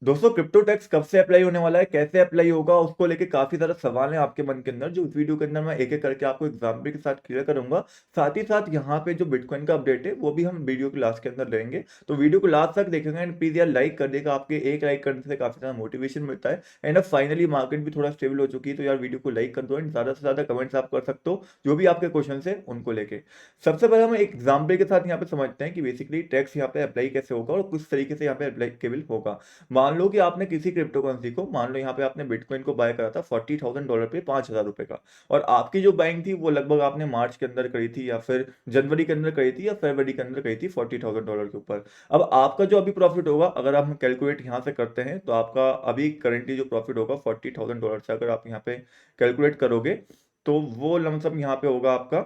दोस्तों crypto tax कब से अप्लाई होने वाला है, कैसे अप्लाई होगा, उसको लेके काफी सारे सवाल हैं आपके मन के अंदर, जो इस वीडियो के अंदर मैं एक एक करके आपको एग्जाम्पल के साथ क्लियर करूंगा। साथ ही साथ यहाँ पे जो बिटकॉइन का अपडेट है वो भी हम वीडियो के लास्ट के अंदर लेंगे। तो वीडियो को लास्ट तक देखेंगे एंड प्लीज यार लाइक कर देगा, आपके एक लाइक करने से काफी सारा मोटिवेशन मिलता है। एंड अब फाइनली मार्केट भी थोड़ा स्टेबल हो चुकी है, तो यार वीडियो को लाइक कर दो एंड ज्यादा से ज्यादा कमेंट्स आप कर सकते हो जो भी आपके क्वेश्चन है उनको लेके। सबसे पहले हम एक एग्जाम्पल के साथ यहाँ पे समझते हैं कि बेसिकली टैक्स यहाँ पे अप्लाई कैसे होगा और किस तरीके से यहाँ पे अप्लीकेबल होगा। मान लो कि आपने किसी क्रिप्टो करेंसी को, मान लो यहाँ पे आपने बिटकॉइन को बाय करा था $40,000 पे, $5,000 का। और आपकी जो बाइंग थी वो लगभग आपने मार्च के अंदर करी थी या फिर जनवरी के अंदर करी थी या फरवरी के अंदर करी थी $40,000 के ऊपर। अब आपका जो अभी प्रॉफिट होगा, अगर हम कैलकुलेट यहाँ से करते हैं तो आपका अभी करेंटली जो प्रॉफिट होगा $40,000 से, अगर आप यहाँ पे कैलकुलेट करोगे तो वो लमसम यहाँ पे होगा आपका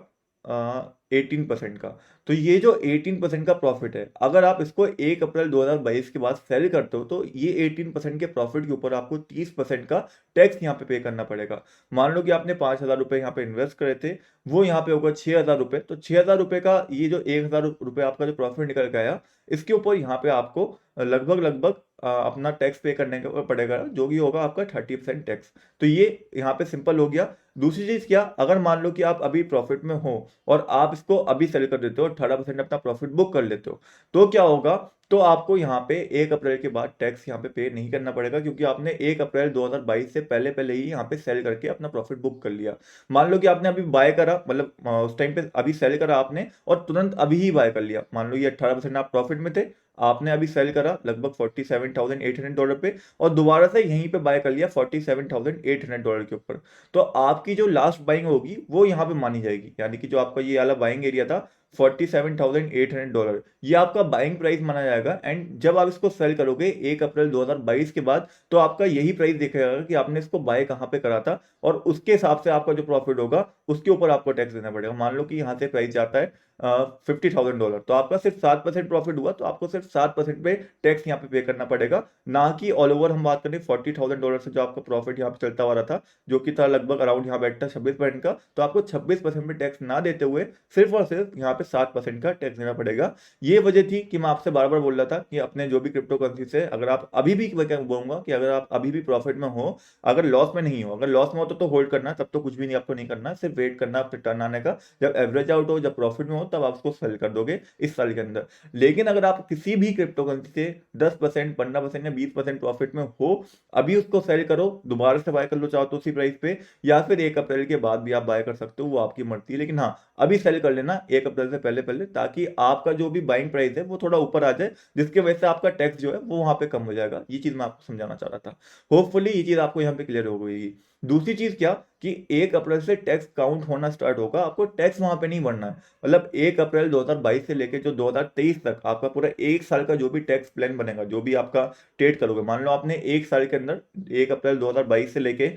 18% का। तो ये जो 18% का प्रॉफिट है, अगर आप इसको 1 अप्रैल 2022 के बाद सेल करते हो तो ये 18% के प्रॉफिट के ऊपर आपको 30% का टैक्स यहाँ पे करना पड़ेगा। मान लो कि आपने $5,000 यहाँ पे इन्वेस्ट करे थे, वो यहाँ पे होगा $6,000। तो $6,000 का ये जो $1,000 आपका जो प्रॉफिट निकल के आया, इसके ऊपर यहाँ पे आपको लगभग लगभग अपना टैक्स पे करने का पड़ेगा, जो भी होगा आपका 30% टैक्स। तो ये यहाँ पे सिंपल हो गया। दूसरी चीज क्या, अगर मान लो कि आप अभी प्रॉफिट में हो और आप इसको अभी सेल कर देते हो, 18% अपना प्रॉफिट बुक कर लेते हो, तो क्या होगा, तो आपको यहाँ पे 1 अप्रैल के बाद टैक्स यहाँ पे नहीं करना पड़ेगा, क्योंकि आपने 1 अप्रैल 2022 से पहले पहले ही यहाँ पे सेल करके अपना प्रॉफिट बुक कर लिया। मान लो कि आपने अभी बाय करा, मतलब उस टाइम पे अभी सेल करा आपने और तुरंत अभी ही बाय कर लिया, मान लो ये 18% आप प्रॉफिट में थे, आपने अभी सेल करा लगभग $47,800 पे और दोबारा से यहीं पे बाय कर लिया $47,800 के ऊपर। तो आपकी जो लास्ट बाइंग होगी वो यहाँ पे मानी जाएगी, यानी कि जो आपका ये वाला बाइंग एरिया था $47,800, ये आपका बाइंग प्राइस माना जाएगा। एंड जब आप इसको सेल करोगे 1 अप्रैल 2022 के बाद, तो आपका यही प्राइस देखा जाएगा कि आपने इसको बाय कहाँ पे करा था, और उसके हिसाब से आपका जो प्रॉफिट होगा उसके ऊपर आपको टैक्स देना पड़ेगा। मान लो कि यहाँ से प्राइस जाता है $50,000, तो आपका सिर्फ 7% प्रॉफिट हुआ, तो आपको सिर्फ 7% पे टैक्स यहाँ पे करना पड़ेगा, ना कि ऑल ओवर हम बात करें $40,000 से जो आपका प्रॉफिट यहाँ पे चलता हुआ रहा था, जो कि था लगभग अराउंड यहाँ बैठता 26% का, तो आपको 26% पे टैक्स ना देते हुए सिर्फ और सिर्फ यहाँ पे 7% का टैक्स देना पड़ेगा। ये वजह थी कि मैं आपसे बार बार बोल रहा था कि अपने जो भी क्रिप्टो करेंसी से, अगर आप अभी भी, मैं क्या बोलूंगा कि अगर आप अभी भी प्रॉफिट में हो, अगर लॉस में नहीं हो, अगर लॉस में हो तो होल्ड करना, तब तो कुछ भी नहीं आपको नहीं करना, सिर्फ वेट करना आपके टर्न आने का। जब एवरेज आउट हो, जब प्रॉफिट में हो, तब आप उसको सेल कर दोगे इस साल के अंदर। लेकिन अगर आप किसी भी क्रिप्टो करेंसी से 10%, 15% या 20% प्रॉफिट में हो, अभी उसको सेल करो, दोबारा से बाय कर लो चाहो तो उसी प्राइस पे, या फिर 1 अप्रैल के बाद भी आप बाय कर सकते हो, वो आपकी मर्जी है। लेकिन हाँ, अभी सेल कर लेना 1 अप्रैल से पहले पहले, ताकि आपका जो भी बाइंग प्राइस है वो थोड़ा ऊपर आ जाए, जिसकी वजह से आपका टैक्स जो है वो वहां पे कम हो जाएगा। ये चीज मैं आपको समझाना चाह रहा था। होपफुली ये चीज आपको यहाँ पे क्लियर हो गई। दूसरी चीज क्या, कि 1 अप्रैल से टैक्स काउंट होना स्टार्ट होगा, आपको टैक्स वहां पे नहीं भरना है। मतलब 1 अप्रैल 2022 से लेके जो 2023 तक आपका पूरा एक साल का जो भी टैक्स प्लान बनेगा, जो भी आपका ट्रेड करोगे, मान लो आपने एक साल के अंदर 1 अप्रैल 2022 से लेके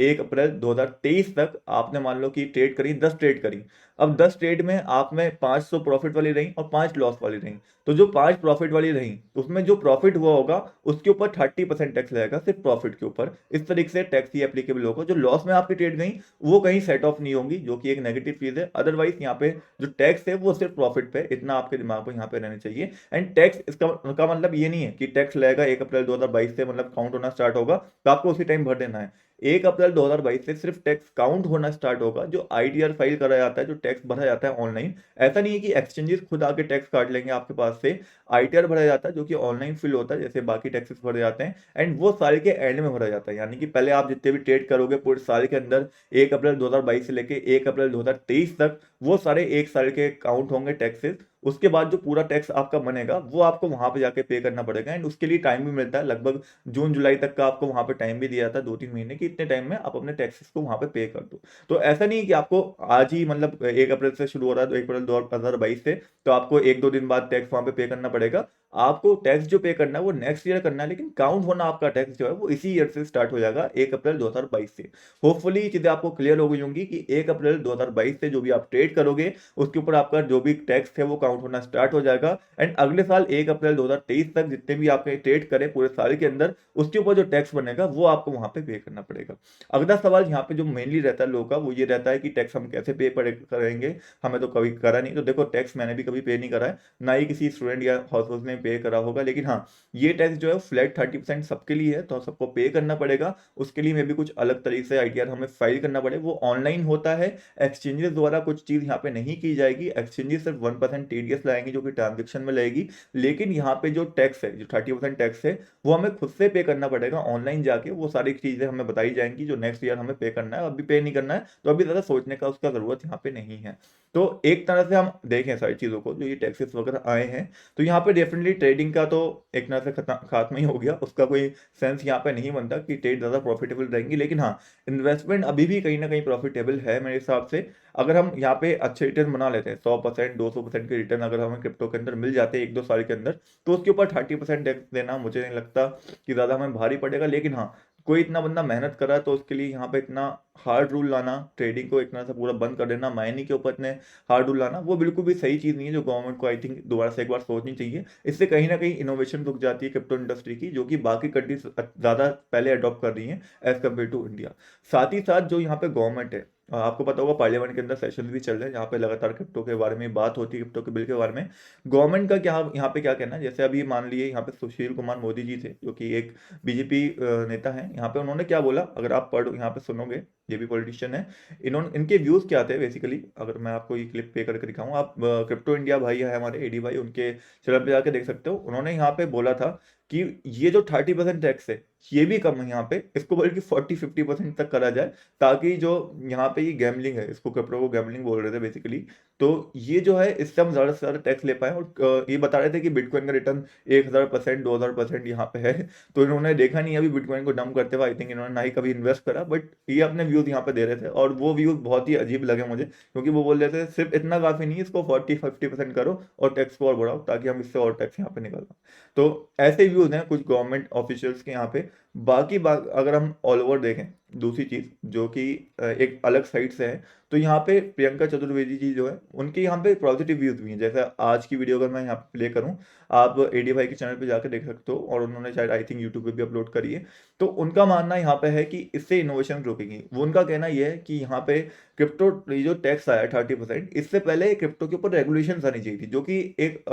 1 अप्रैल 2023 तक आपने मान लो कि ट्रेड करी, 10 ट्रेड करी। अब 10 ट्रेड में आप में 500 प्रॉफिट वाली रही और 5 लॉस वाली रही। तो जो 5 प्रॉफिट वाली रही, उसमें जो प्रॉफिट हुआ होगा उसके ऊपर 30% टैक्स लगेगा, सिर्फ प्रॉफिट के ऊपर। इस तरीके से टैक्स ही एप्लीकेबल होगा। जो लॉस में आपकी ट्रेड गई वो कहीं सेट ऑफ नहीं होंगी, जो कि एक नेगेटिव चीज है। अदरवाइज यहाँ पे जो टैक्स है वो सिर्फ प्रॉफिट पे, इतना आपके दिमाग में यहाँ पे रहना चाहिए। एंड टैक्स इसका मतलब ये नहीं है कि टैक्स लगेगा 1 अप्रैल 2022 से, मतलब काउंट होना स्टार्ट होगा तो आपको उसी टाइम भर देना है। 1 अप्रैल 2022 से सिर्फ टैक्स काउंट होना स्टार्ट होगा, जो आईटीआर फाइल करा जाता है, जो टैक्स भरा जाता है ऑनलाइन। ऐसा नहीं है कि एक्सचेंजेस खुद आके टैक्स काट लेंगे आपके पास से। आईटीआर भरा जाता है जो कि ऑनलाइन फिल होता है, जैसे बाकी टैक्सेस भरे जाते हैं, एंड वो साल के एंड में भरा जाता है। यानी कि पहले आप जितने भी ट्रेड करोगे पूरे साल के अंदर, 1 अप्रैल 2022 से लेके 1 अप्रैल 2023 तक, वो सारे एक साल के काउंट होंगे टैक्सेस। उसके बाद जो पूरा टैक्स आपका बनेगा वो आपको वहां पे जाके पे करना पड़ेगा। एंड उसके लिए टाइम भी मिलता है, लगभग जून जुलाई तक का आपको वहां पे टाइम भी दिया जाता है, 2-3 महीने की। इतने टाइम में आप अपने टैक्सेस को वहां पे कर दो। तो ऐसा नहीं है कि आपको आज ही, मतलब 1 अप्रैल से शुरू हो रहा है तो 1 अप्रैल 2022 से, तो आपको 1-2 दिन बाद टैक्स वहां पे करना पड़ेगा। आपको टैक्स जो पे करना है वो नेक्स्ट ईयर करना है, लेकिन काउंट होना आपका टैक्स जो है वो इसी ईयर से स्टार्ट हो जाएगा, 1 अप्रैल 2022 से। होपफुली ये चीजें आपको क्लियर हो गई होंगी कि 1 अप्रैल 2022 से जो भी आप ट्रेड करोगे उसके ऊपर आपका जो भी टैक्स है वो काउंट होना स्टार्ट हो जाएगा। एंड अगले साल 1 अप्रैल 2023 तक जितने भी आपने ट्रेड करे पूरे साल के अंदर, उसके ऊपर जो टैक्स बनेगा वो आपको वहां पे करना पड़ेगा। अगला सवाल यहाँ पे जो मेनली रहता है लोगों का, वो ये रहता है कि टैक्स हम कैसे करेंगे, हमें तो कभी करा नहीं। तो देखो, टैक्स मैंने भी कभी पे नहीं करा है, ना ही किसी स्टूडेंट या हाउसहोल्ड ने पे करा होगा, लेकिन हाँ, ये टैक्स जो है फ्लैट 30% सबके लिए है, तो सबको पे करना पड़ेगा। उसके लिए मे भी कुछ अलग तरीके से आईटीआर हमें फाइल करना पड़े, वो ऑनलाइन होता है। एक्सचेंजेस द्वारा कुछ चीज़ यहाँ पे नहीं की जाएगी। एक्सचेंजेस सिर्फ 1% टीडीएस लाएंगे जो कि ट्रांजेक्शन में लगेगी, लेकिन यहाँ पे जो टैक्स है, जो 30% टैक्स है, वो हमें खुद से पे करना पड़ेगा ऑनलाइन जाके। वो सारी चीज़ें हमें बताई जाएंगी जो नेक्स्ट ईयर हमें पे करना है। अभी पे नहीं करना है तो अभी ज़्यादा सोचने का उसका ज़रूरत यहाँ पे नहीं है। तो एक तरह से हम देखें सारी चीज़ों को, जो ये टैक्सेस वगैरह आए हैं, तो यहाँ पे डेफिनेटली ट्रेडिंग का तो एक तरह से खात्मा ही हो गया। उसका कोई सेंस यहाँ पे नहीं बनता कि ट्रेड ज़्यादा प्रॉफिटेबल रहेंगी, लेकिन हाँ, इन्वेस्टमेंट अभी भी कहीं ना कहीं प्रॉफिटेबल है मेरे हिसाब से। अगर हम यहाँ पे अच्छे रिटर्न बना लेते हैं, 100% 200% के रिटर्न अगर हमें क्रिप्टो के अंदर मिल जाते हैं 1-2 साल के अंदर, तो उसके ऊपर 30% टैक्स देना मुझे नहीं लगता कि ज़्यादा हमें भारी पड़ेगा। लेकिन हाँ, कोई इतना बंदा मेहनत कर रहा है तो उसके लिए यहाँ पे इतना हार्ड रूल लाना, ट्रेडिंग को एक तरह से पूरा बंद कर देना, माइनिंग के ऊपर इतने हार्ड रूल लाना, वो बिल्कुल भी सही चीज़ नहीं है, जो गवर्नमेंट को आई थिंक दोबारा से एक बार सोचनी चाहिए। इससे कहीं ना कहीं इनोवेशन रुक जाती है क्रिप्टो इंडस्ट्री की, जो कि बाकी कंट्रीज ज़्यादा पहले अडॉप्ट कर रही हैं एज कम्पेयर टू इंडिया। साथ ही साथ जो यहाँ पे गवर्नमेंट है, आपको पता होगा पार्लियामेंट के अंदर सेशन भी चल रहे हैं जहाँ पे लगातार क्रिप्टो के बारे में बात होती है, क्रिप्टो के बिल के बारे में। गवर्नमेंट का क्या यहाँ पे क्या कहना है, जैसे अभी मान लिए यहाँ पे सुशील कुमार मोदी जी थे, जो कि एक बीजेपी नेता हैं, यहाँ पे उन्होंने क्या बोला, अगर आप पढ़ो यहाँ पे सुनोगे, ये भी पॉलिटिशियन है। इन्होंने इनके व्यूज क्या थे बेसिकली, अगर मैं आपको ये क्लिप पे करके दिखाऊं, आप क्रिप्टो इंडिया भाई है हमारे एडी भाई, उनके चैनल पे जाके देख सकते हो। उन्होंने यहाँ पे बोला था कि ये जो 30% टैक्स है ये भी कम है यहाँ पे, इसको बल्कि 40-50% तक करा जाए, ताकि जो यहाँ पे ये गैमलिंग है, इसको क्रिप्टो को गैमलिंग बोल रहे थे बेसिकली, तो ये जो है इससे हम ज़्यादा से ज़्यादा टैक्स ले पाए। और ये बता रहे थे कि बिटकॉइन का रिटर्न 1000%, 2000% यहाँ पे है। तो इन्होंने देखा नहीं अभी बिटकॉइन को डंप करते हुए, आई थिंक इन्होंने ना ही कभी इन्वेस्ट करा, बट ये अपने व्यूज यहाँ पे दे रहे थे, और वो व्यूज बहुत ही अजीब लगे मुझे, क्योंकि वो बोल रहे थे सिर्फ इतना काफी नहीं है, इसको 40-50% करो और टैक्स को और बढ़ाओ, ताकि हम इससे और टैक्स यहाँ पे निकाल पाए। तो ऐसे व्यूज हैं कुछ गवर्नमेंट ऑफिशियल्स के यहाँ पे। बाकी बात अगर हम ऑल ओवर देखें, दूसरी चीज जो कि एक अलग साइड से है, तो यहाँ पे प्रियंका चतुर्वेदी जी जो है, उनके यहाँ पे पॉजिटिव व्यूज भी हैं। जैसे आज की वीडियो अगर मैं यहाँ पे प्ले करूँ, आप एडी भाई के चैनल पे जाकर देख सकते हो, और उन्होंने शायद आई थिंक यूट्यूब पे भी अपलोड करी है। तो उनका मानना यहाँ पे है कि इससे इनोवेशन रुकेगी। वो उनका कहना यह है कि यहाँ पे क्रिप्टो ये जो टैक्स आया 30%, इससे पहले क्रिप्टो के ऊपर रेगुलेशन आनी चाहिए थी, जो कि एक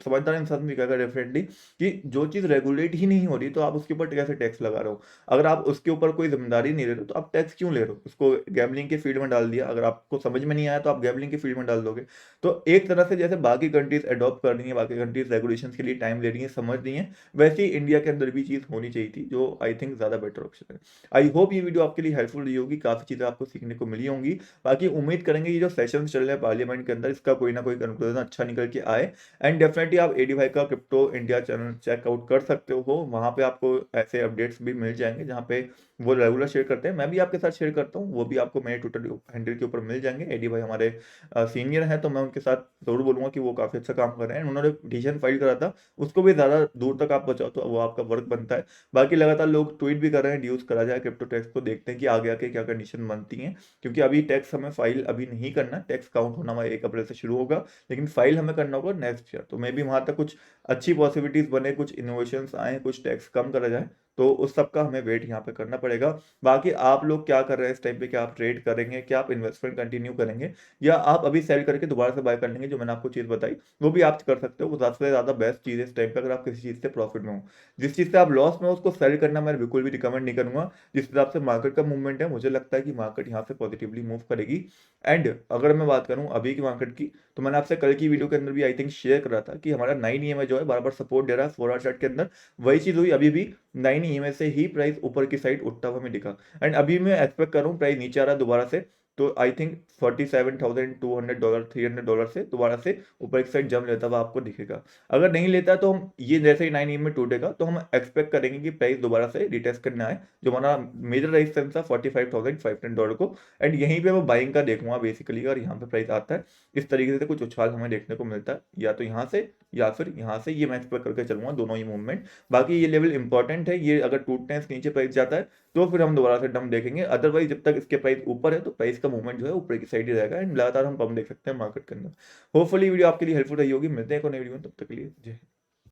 समझदार इंसान भी कहेगा डेफिनेटली कि जो चीज़ रेगुलेट ही नहीं हो रही तो आप उसके ऊपर कैसे टैक्स लगा रहे हो। अगर आप उसके ऊपर कोई जिम्मेदारी नहीं ले रहे हो तो आप टैक्स क्यों ले रहे हो। उसको गैमलिंग के फील्ड में डाल दिया, अगर आपको समझ में नहीं आया तो आप गैमलिंग के फील्ड में डाल दोगे। तो एक तरह से जैसे बाकी कंट्रीज अडॉप्ट कर रही हैं, बाकी कंट्रीज रेगुलेशन के लिए टाइम ले रही हैं, समझ रही हैं, वैसे ही इंडिया के अंदर भी चीज़ होनी चाहिए थी, जो आई थिंक ज़्यादा बेटर ऑप्शन है। आई होप ये वीडियो आपके लिए हेल्पफुल रही होगी, काफ़ी चीज़ें आपको सीखने को मिली होंगी। बाकी उम्मीद करेंगे ये जो सेशन चल रहे हैं पार्लियामेंट के अंदर, इसका कोई ना कोई कंक्लूजन अच्छा निकल के आए। एंड डेफिनेटली आप एडी भाई का क्रिप्टो इंडिया चैनल चेकआउट कर सकते हो, वहाँ पे आपको ऐसे अपडेट्स भी मिल जाएंगे जहाँ पे वो रेगुलर शेयर करते हैं, मैं भी आपके साथ शेयर करता हूँ, वो भी आपको मेरे ट्विटर हैंडल के ऊपर मिल जाएंगे। एडी भाई हमारे सीनियर हैं, तो मैं उनके साथ जरूर बोलूंगा कि वो काफ़ी अच्छा काम कर रहे हैं। उन्होंने पिटीशन फाइल करा था, उसको भी ज़्यादा दूर तक आप पहुँचाओ तो वो आपका वर्क बनता है। बाकी लगातार लोग ट्वीट भी कर रहे हैं ड्यूज करा जाए क्रिप्टो टैक्स को, देखते हैं कि आगे आके क्या कंडीशन बनती हैं, क्योंकि अभी टैक्स हमें फाइल अभी नहीं करना, टैक्स काउंट होना हमारे 1 अप्रैल से शुरू होगा, लेकिन फाइल हमें करना होगा नेक्स्ट ईयर। तो मे भी वहाँ तक कुछ अच्छी पॉसिबिलिटीज बने, कुछ इनोवेशंस आए, कुछ टैक्स कम करा जाए, तो उस सब का हमें वेट यहाँ पे करना पड़ेगा। बाकी आप लोग क्या कर रहे हैं इस टाइम पे, क्या आप ट्रेड करेंगे, क्या आप इन्वेस्टमेंट कंटिन्यू करेंगे, या आप अभी सेल करके दोबारा से बाय कर लेंगे, जो मैंने आपको चीज़ बताई वो भी आप कर सकते हो। वो ज़्यादा से ज़्यादा बेस्ट चीज़ है इस टाइम पे, अगर आप किसी चीज़ से प्रॉफिट में हो। जिस चीज़ से आप लॉस में हो उसको सेल करना मैं बिल्कुल भी रिकमेंड नहीं करूँगा। जिस हिसाब से मार्केट का मूवमेंट है, मुझे लगता है कि मार्केट यहाँ से पॉजिटिवली मूव करेगी। एंड अगर मैं बात करूँ अभी की मार्केट की, तो मैंने आपसे कल की वीडियो के अंदर भी आई थिंक शेयर करा था कि हमारा 9 EMA जो है बार बार सपोर्ट दे रहा है 4 आवर चार्ट के अंदर, वही चीज़ हुई अभी भी। 9 EMA से ही प्राइस ऊपर की साइड उठता हुआ हमें दिखा, एंड अभी मैं एक्सपेक्ट कर रहा हूँ प्राइस नीचे आ रहा है दोबारा से। तो आई थिंक $47,200 $300 से दोबारा से ऊपर एक साइड जंप लेता हुआ आपको दिखेगा। अगर नहीं लेता तो हम ये जैसे ही 9 EMA टूटेगा तो हम एक्सपेक्ट करेंगे कि प्राइस दोबारा से रिटेस्ट करना है, जो हमारा मेजर रेजिस्टेंस था $45,500 को। एंड यहीं पे मैं बाइंग का देखूंगा बेसिकली, अगर यहाँ पे प्राइस आता है इस तरीके से कुछ उछाल हमें देखने को मिलता है, या तो यहाँ से या फिर यहाँ से, ये मैं एक्सपेक्ट करके चलूंगा दोनों ही मूवमेंट। बाकी ये लेवल इंपॉर्टेंट है, ये अगर टूटने से नीचे प्राइस जाता है तो फिर हम दोबारा से डंप देखेंगे, अदरवाइज जब तक इसके प्राइस ऊपर है तो प्राइस का मूवमेंट जो है ऊपर की साइड ही रहेगा, एंड लगातार हम पंप देख सकते हैं मार्केट के अंदर। होपफुली वीडियो आपके लिए हेल्पफुल रही होगी। मिलते हैं कोई नई वीडियो में, तब तक के लिए जय हिंद।